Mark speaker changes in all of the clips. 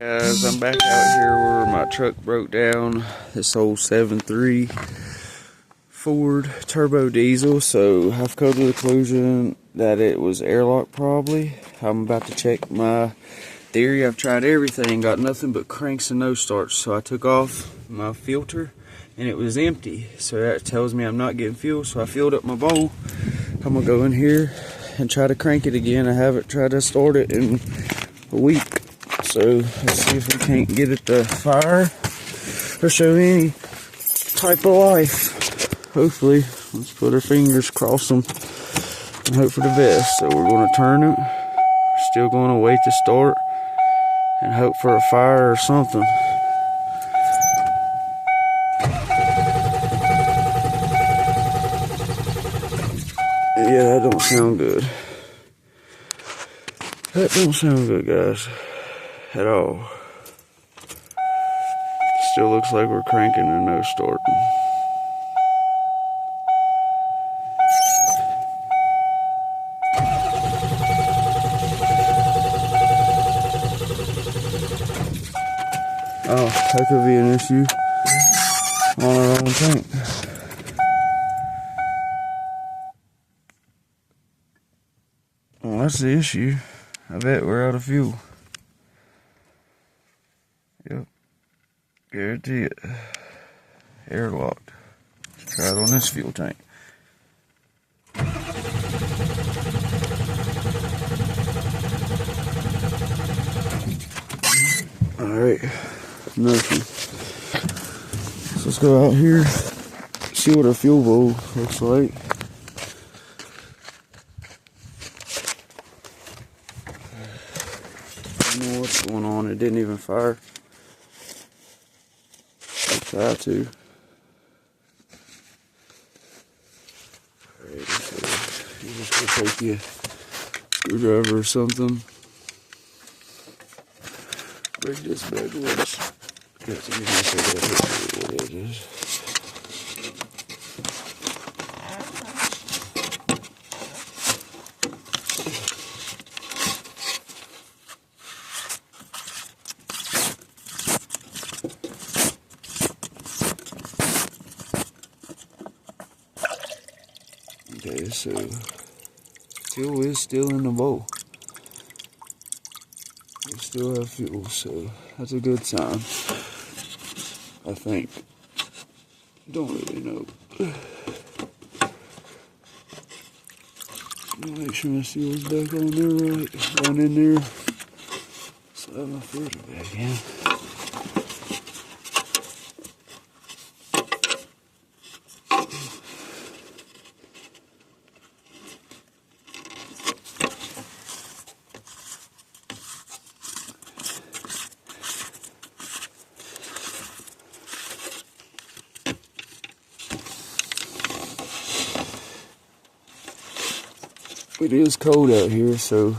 Speaker 1: Guys, I'm back out here where my truck broke down. This old 7.3 Ford turbo diesel, so I've come to the conclusion that it was airlock probably. I'm about to check my theory. I've tried everything, got nothing but cranks and no starts, so I took off my filter and it was empty, so that tells me I'm not getting fuel. So I filled up my bowl. I'm gonna go in here and try to crank it again. I haven't tried to start it in a week. So let's see if we can't get it to fire or show any type of life. Hopefully, let's put our fingers, cross them, and hope for the best. So we're going to turn it. We're still going to wait to start and hope for a fire or something. Yeah, that don't sound good. That don't sound good, guys. At all. Still looks like we're cranking and no starting. Oh, that could be an issue on our own tank. Well, that's the issue. I bet we're out of fuel. Yep, guarantee it. Airlocked. Let's try it on this fuel tank. Alright, nothing. So let's go out here, see what our fuel bowl looks like. I don't know what's going on, it didn't even fire. Try to. Alright, so you just gonna take your screwdriver or something. Break this bad loose. Got to get what it is. Okay, so fuel is still in the bowl. We still have fuel, so that's a good sign, I think. Don't really know. Make sure my seal's back on there right. One in there. So I have my filter back in. It is cold out here, so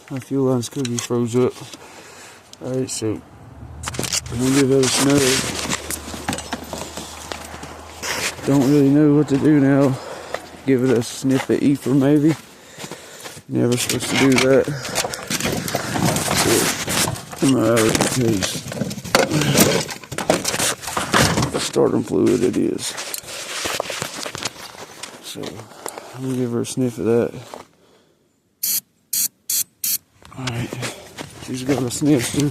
Speaker 1: my fuel lines could be froze up. Alright, so I'm gonna give it a snug. Don't really know what to do now. Give it a sniff of ether maybe. Never supposed to do that. I'm out because starting fluid it is. So I'm gonna give her a sniff of that. Alright, she's got a sniff, so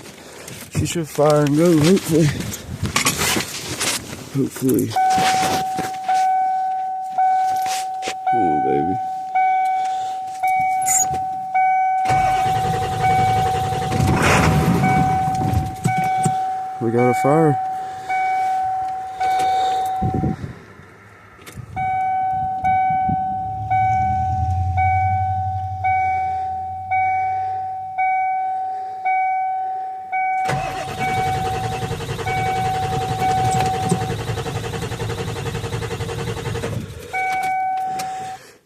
Speaker 1: she should fire and go, hopefully. Hopefully. Come on, baby. We got a fire.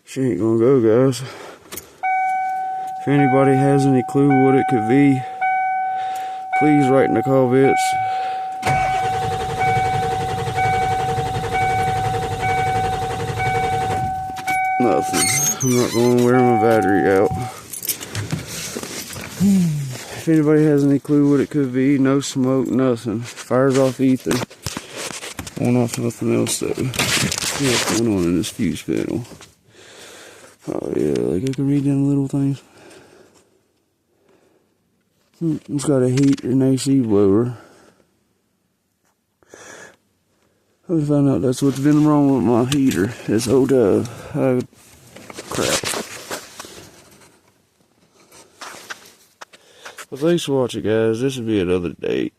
Speaker 1: She ain't gonna go, guys. If anybody has any clue what it could be, please write in the comments. Nothing. I'm not gonna wear my battery out. If anybody has any clue what it could be, no smoke, nothing. Fires off ether. On off nothing else though. See what's going on in this fuse panel. Oh yeah, like I can read them little things. It's got a heat and AC blower. I found out that's what's been wrong with my heater. This old crap. Well, thanks for watching, guys. This will be another day.